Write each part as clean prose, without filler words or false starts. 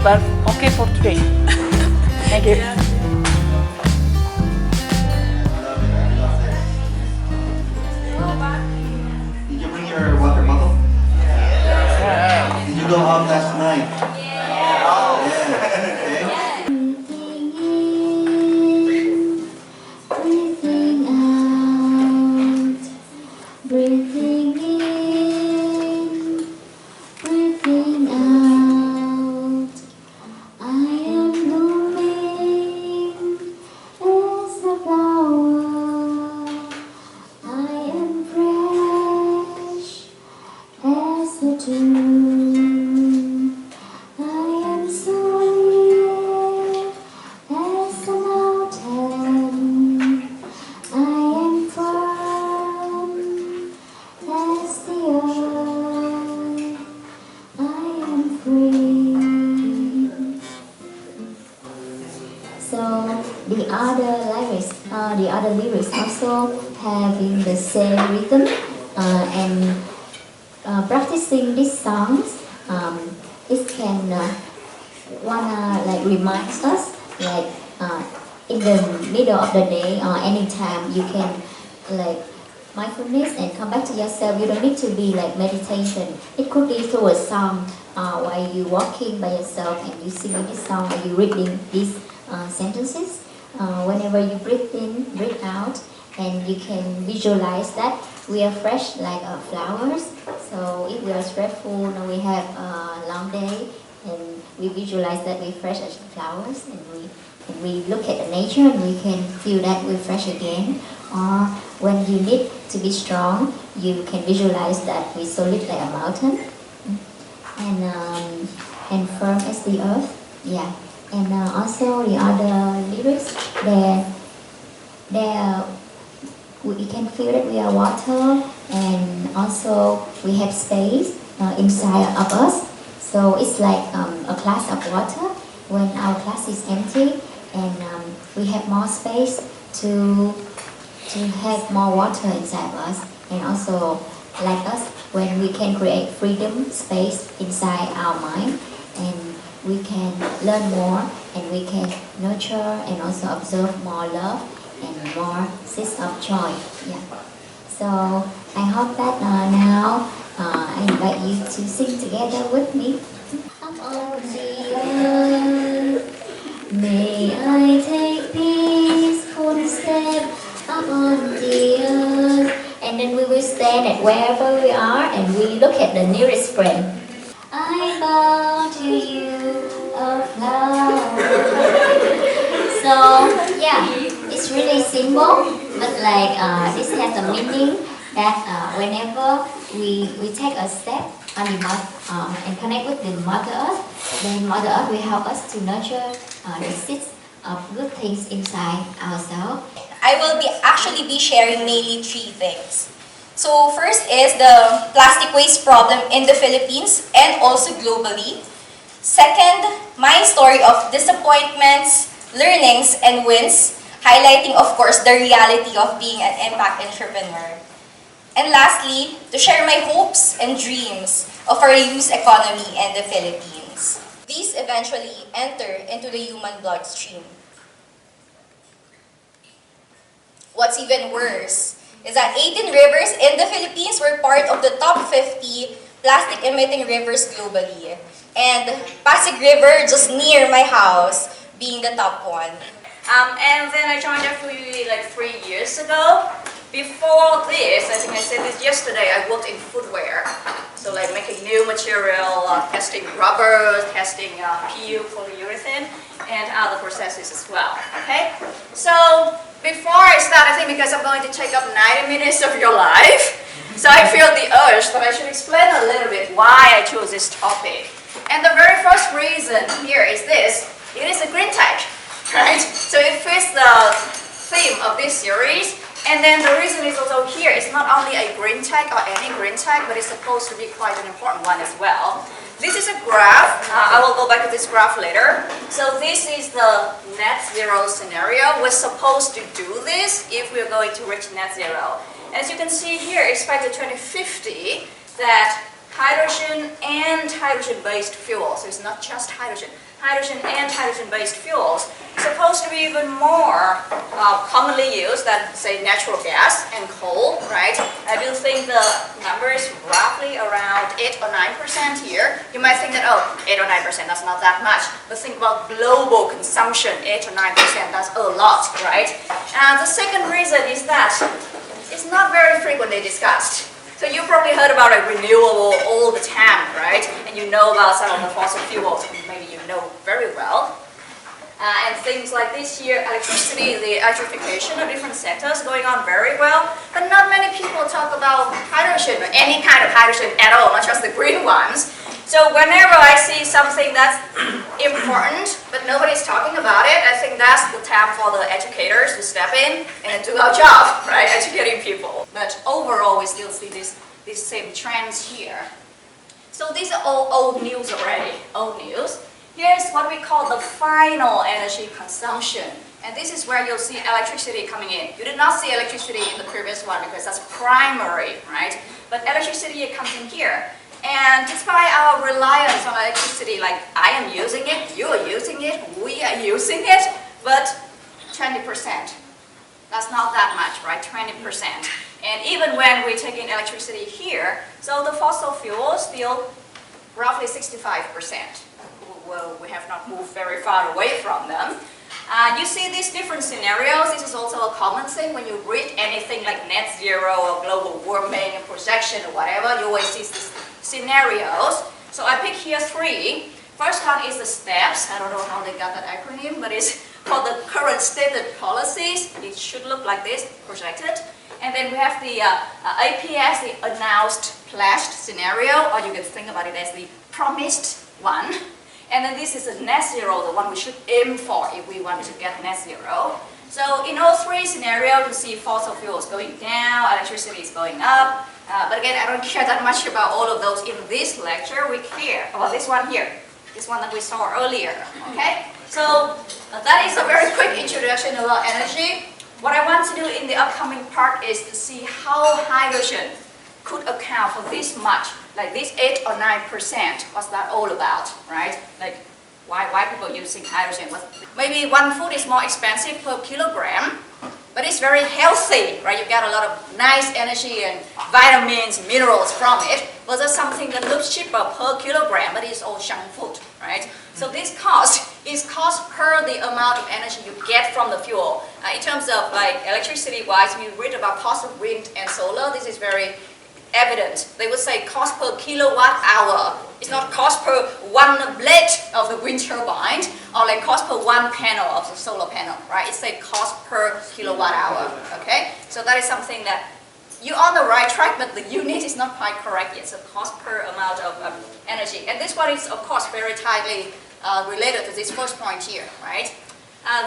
but okay for today. Thank you. Did you bring your water bottle? Yeah. Did you go out last night? Yeah. Okay. Breathing out, breathing in, breathing out. I am blooming as a flower. I am fresh as the dew. I am solid as the mountain. I am firm as the earth. I am free. So the other lyrics also having the same rhythm and practicing these songs, it can wanna like reminds us like in the middle of the day or anytime you can like mindfulness and come back to yourself. You don't need to be like meditation. It could be through a song while you walking by yourself and you singing this song or you reading these sentences. Whenever you breathe in, breathe out, and you can visualize that we are fresh like flowers. So if we are stressful and we have a long day, and we visualize that we're fresh as flowers, and we look at the nature and we can feel that we're fresh again. Or when you need to be strong, you can visualize that we're solid like a mountain and firm as the earth. Yeah. And also the other lyrics, we can feel that we are water, and also we have space inside of us. So it's like a glass of water. When our glass is empty, and we have more space to have more water inside of us, and also like us, when we can create freedom space inside our mind, and we can learn more, and we can nurture and also observe more love and more sense of joy. Yeah. So I hope that now I invite you to sing together with me. Up on the earth, may I take peaceful step up on the earth, and then we will stand at wherever we are and we look at the nearest friend. I bow to you, a flower. So yeah, it's really simple, but like this has a meaning that whenever we take a step on the and connect with the Mother Earth, then Mother Earth will help us to nurture the seeds of good things inside ourselves. I will actually be sharing mainly 3 things. So first is the plastic waste problem in the Philippines and also globally. Second, my story of disappointments, learnings, and wins, highlighting of course the reality of being an impact entrepreneur. And lastly, to share my hopes and dreams of a reuse economy in the Philippines. These eventually enter into the human bloodstream. What's even worse is that 18 rivers in the Philippines were part of the top 50 plastic-emitting rivers globally. And Pasig River, just near my house, being the top one. And then I joined FUE like 3 years ago. Before this, I think I said this yesterday, I worked in footwear. So like making new material, testing rubber, testing PU, polyurethane, and other processes as well, okay? So before I start, I think because I'm going to take up 90 minutes of your life, so I feel the urge that I should explain a little bit why I chose this topic. And the very first reason here is this: it is a green tech, right? So it fits the theme of this series. And then the reason is also here, it's not only a green tech or any green tech, but it's supposed to be quite an important one as well. This is a graph. I will go back to this graph later. So this is the net zero scenario. We're supposed to do this if we're going to reach net zero. As you can see here, it's by the 2050 that hydrogen and hydrogen-based fuels. So it's not just hydrogen. Hydrogen and hydrogen-based fuels is supposed to be even more commonly used than, say, natural gas and coal, right? I do think the number is roughly around 8 or 9% here. You might think that, oh, 8 or 9%, that's not that much. But think about global consumption, 8 or 9%, that's a lot, right? And the second reason is that it's not very frequently discussed. So you probably heard about renewable all the time, right? And you know about some of the fossil fuels, maybe you know very well. And things like this here, electricity, the electrification of different sectors going on very well. But not many people talk about hydrogen or any kind of hydrogen at all, not just the green ones. So whenever I see something that's important, but nobody's talking about it, I think that's the time for the educators to step in and do our job, right? Educating people. But overall, we still see these same trends here. So these are all old news already, old news. Here's what we call the final energy consumption. And this is where you'll see electricity coming in. You did not see electricity in the previous one because that's primary, right? But electricity comes in here. And despite our reliance on electricity, like I am using it, you are using it, we are using it, but 20%. That's not that much, right? 20%. And even when we take in electricity here, so the fossil fuels still roughly 65%. Well, we have not moved very far away from them. You see these different scenarios. This is also a common thing when you read anything like net zero or global warming and projection or whatever, you always see these scenarios. So I pick here 3. First one is the STEPS. I don't know how they got that acronym, but it's for the current stated policies. It should look like this, projected. And then we have the APS, the announced pledged scenario, or you can think about it as the promised one. And then this is a net zero, the one we should aim for if we want to get net zero. So in all 3 scenarios, you see fossil fuels going down, electricity is going up. But again, I don't care that much about all of those in this lecture. We care about this one here, this one that we saw earlier. Okay? So that is a very quick introduction about energy. What I want to do in the upcoming part is to see how hydrogen could account for this much, like this 8 or 9%. What's that all about, right? Like why people using hydrogen? Maybe one food is more expensive per kilogram, but it's very healthy, right? You get a lot of nice energy and vitamins, minerals from it. But there's something that looks cheaper per kilogram, but it's all junk food, right? So this cost is cost per the amount of energy you get from the fuel. In terms of like electricity-wise, we read about cost of wind and solar. This is very evident. They would say cost per kilowatt hour. It's not cost per one blade of the wind turbine or like cost per one panel of the solar panel, right? It's a cost per kilowatt hour, okay? So that is something that you're on the right track, but the unit is not quite correct yet. So cost per amount of energy. And this one is, of course, very tightly related to this first point here, right?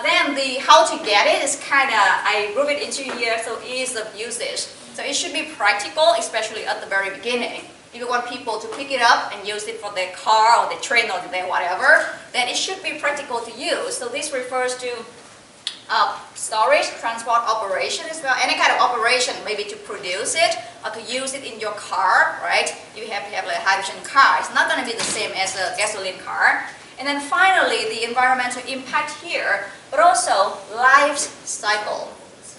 Then the how to get it is kind of, I group it into here, so ease of usage. So it should be practical, especially at the very beginning. If you want people to pick it up and use it for their car or their train or their whatever, then it should be practical to use. So this refers to storage, transport operation as well. Any kind of operation, maybe to produce it or to use it in your car, right? You have to have like a hydrogen car. It's not going to be the same as a gasoline car. And then finally, the environmental impact here, but also life cycle,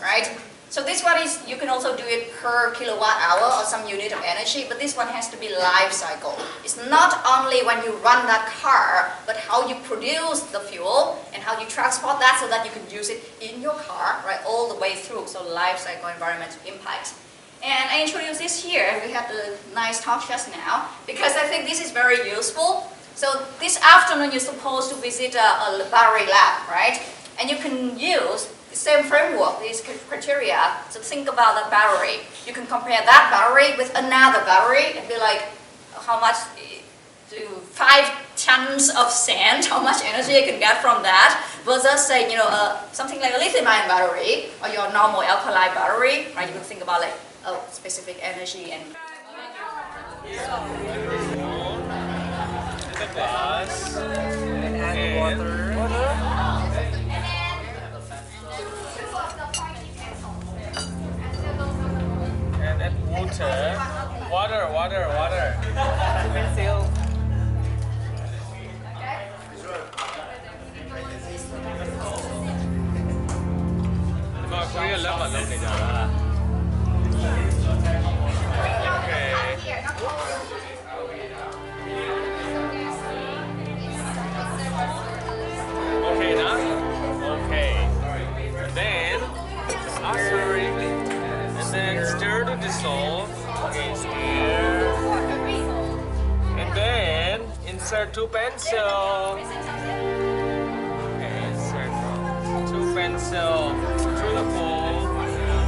right? So this one is, you can also do it per kilowatt hour or some unit of energy, but this one has to be life cycle. It's not only when you run that car, but how you produce the fuel and how you transport that so that you can use it in your car, right, all the way through. So life cycle environmental impact. And I introduced this here, we had a nice talk just now, because I think this is very useful. So this afternoon you're supposed to visit a battery lab, right? And you can use the same framework, these criteria, to think about that battery. You can compare that battery with another battery and be like, how much do 5 tons of sand, how much energy I can get from that, versus say, you know, something like a lithium-ion battery or your normal alkaline battery, right? You can think about like, specific energy and the glass and water. And then water. là lâu này rồi. Okay now? Okay. Then sorry. And then stir to dissolve. Okay, stir. And then insert 2 pencil. Okay, insert 2 pencil through the bowl,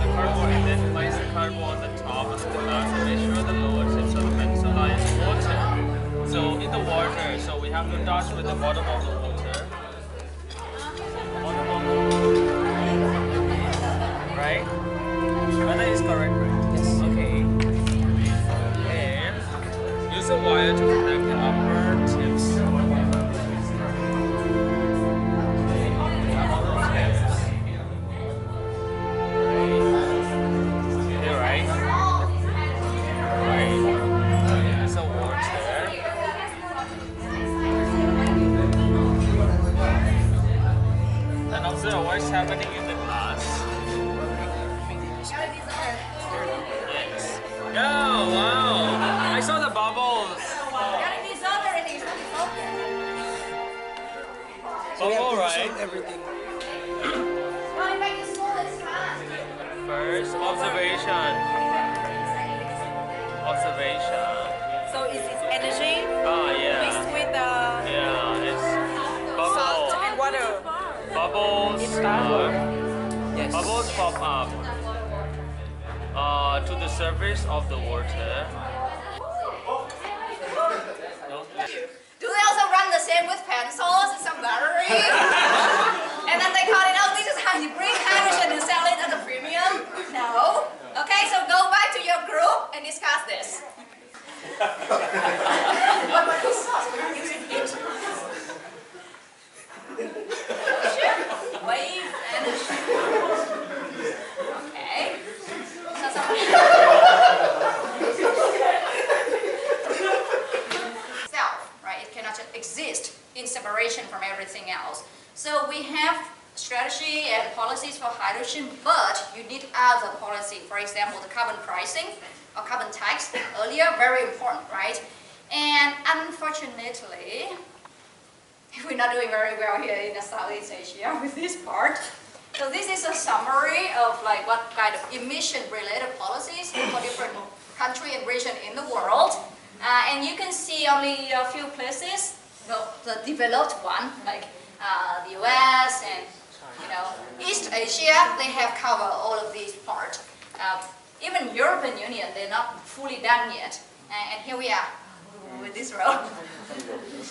the cardboard, and then place the cardboard on the top of the glass and make sure the lower tips of the pencil are in water. So in the water, so we have to touch with the bottom of the water. Right? That is correct, right? Yes. Okay. And use a wire to connect the upper tips. What's happening in the glass? Yes. Oh, wow. I saw the bubbles. Bubble, right? Everything. First, observation. Observation. So is it energy Yeah. mixed with Yeah, it's salt bubble. and water? Bubbles. Yes. Bubbles pop up to the surface of the water. No? Do they also run the same with pencils and some battery? And then they call it, oh, this is how you bring hydrogen and sell it at a premium? No. Okay, so go back to your group and discuss this. What were the sauce we are using it? Wave energy. Okay. Self, right? It cannot just exist in separation from everything else. So we have strategy and policies for hydrogen, but you need other policy. For example, the carbon pricing or carbon tax earlier, very important, right? And unfortunately, we're not doing very well here in Southeast Asia with this part. So this is a summary of like what kind of emission-related policies for different country and region in the world. And you can see only a few places, the developed one, like the US and East Asia, they have covered all of these parts. Even European Union, they're not fully done yet. And here we are with this road.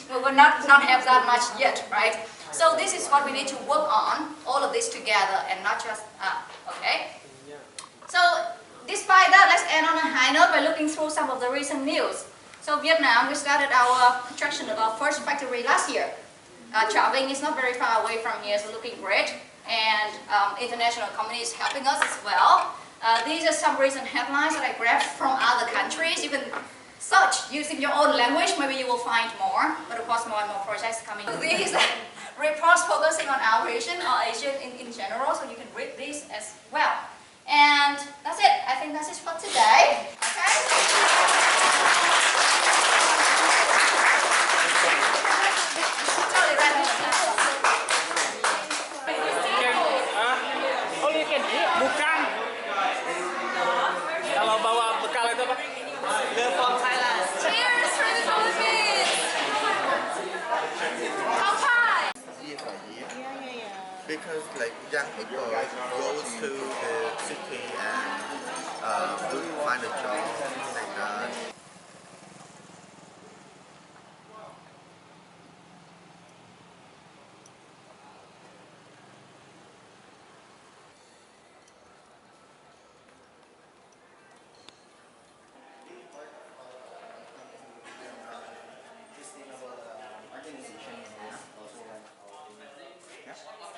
We will not have that much yet, right? So this is what we need to work on, all of this together and not just, okay? So despite that, let's end on a high note by looking through some of the recent news. So Vietnam, we started our construction of our first factory last year. Chợ Vinh is not very far away from here, so looking great. And international companies helping us as well. These are some recent headlines that I grabbed from other countries. You can search using your own language, maybe you will find more. But of course, more and more projects coming. These reports focusing on our region or Asia in general, so you can read these as well. And that's it. I think that's it for today. Okay? Totally right. Oh, you can eat? Bukan. Kalau bawa bekal itu apa? They're from Thailand. Cheers for the Philippines! Kampai! Year by year. Because like young people go to the city and find a job, something like that.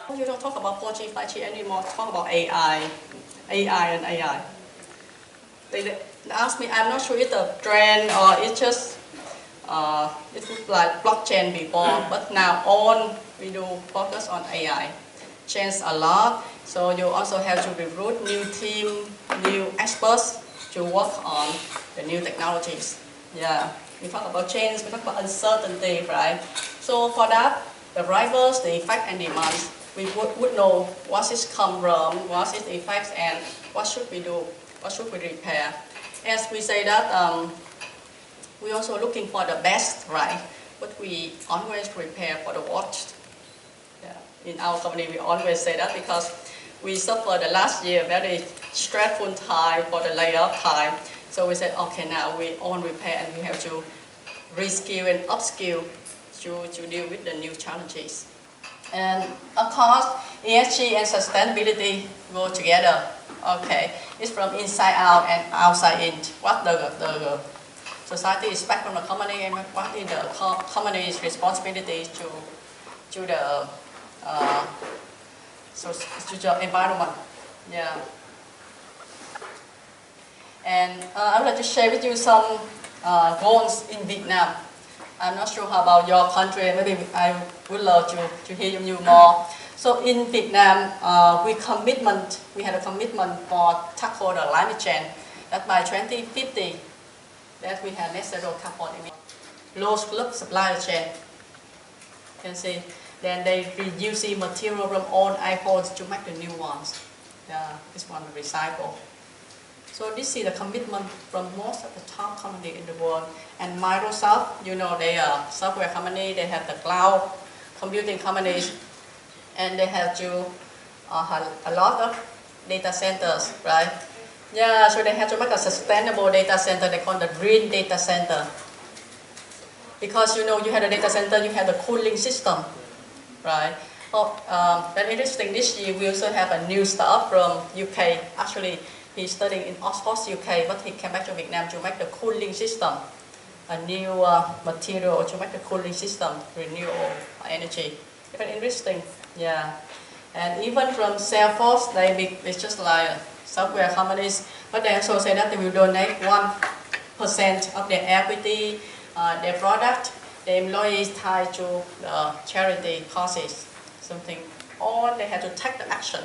You don't talk about 4G, 5G anymore, talk about AI and AI. They asked me, I'm not sure it's a trend or it's just, it was like blockchain before, but now on we do focus on AI. Changed a lot. So you also have to recruit new team, new experts to work on the new technologies. Yeah, we talk about change, we talk about uncertainty, right? So for that, the drivers, the effect and demands, we would know what is come from, what is the effects, and what should we do, what should we repair. As we say that, we're also looking for the best, right? But we always prepare for the worst. Yeah. In our company, we always say that because we suffered the last year very stressful time for the layoff time. So we said, okay, now we all repair and we have to reskill and upskill to deal with the new challenges. And of course, ESG and sustainability go together. Okay, it's from inside out and outside in. What the society expects from the company and what is the company's responsibility to the environment. Yeah. And I would like to share with you some goals in Vietnam. I'm not sure how about your country. Maybe I would love to hear from you more. So in Vietnam, we had a commitment for tackle the climate change. That by 2050, that we have net zero carbon emissions. Low supply chain. You can see. Then they reuse material from old iPhones to make the new ones. This one recycle. So this is the commitment from most of the top companies in the world. And Microsoft, you know, they are a software company, they have the cloud computing companies, and they have to have a lot of data centers, right? Yeah, so they have to make a sustainable data center, they call it the green data center. Because you know, you have a data center, you have the cooling system, right? Oh, very interesting, this year we also have a new startup from UK. Actually, he's studying in Oxford, UK, but he came back to Vietnam to make the cooling system, a new material to make the cooling system, renewable energy. Very interesting, yeah. And even from Salesforce, it's just like software companies, but they also say that they will donate 1% of their equity, their product, the employees tied to the charity causes, something, or they have to take the action.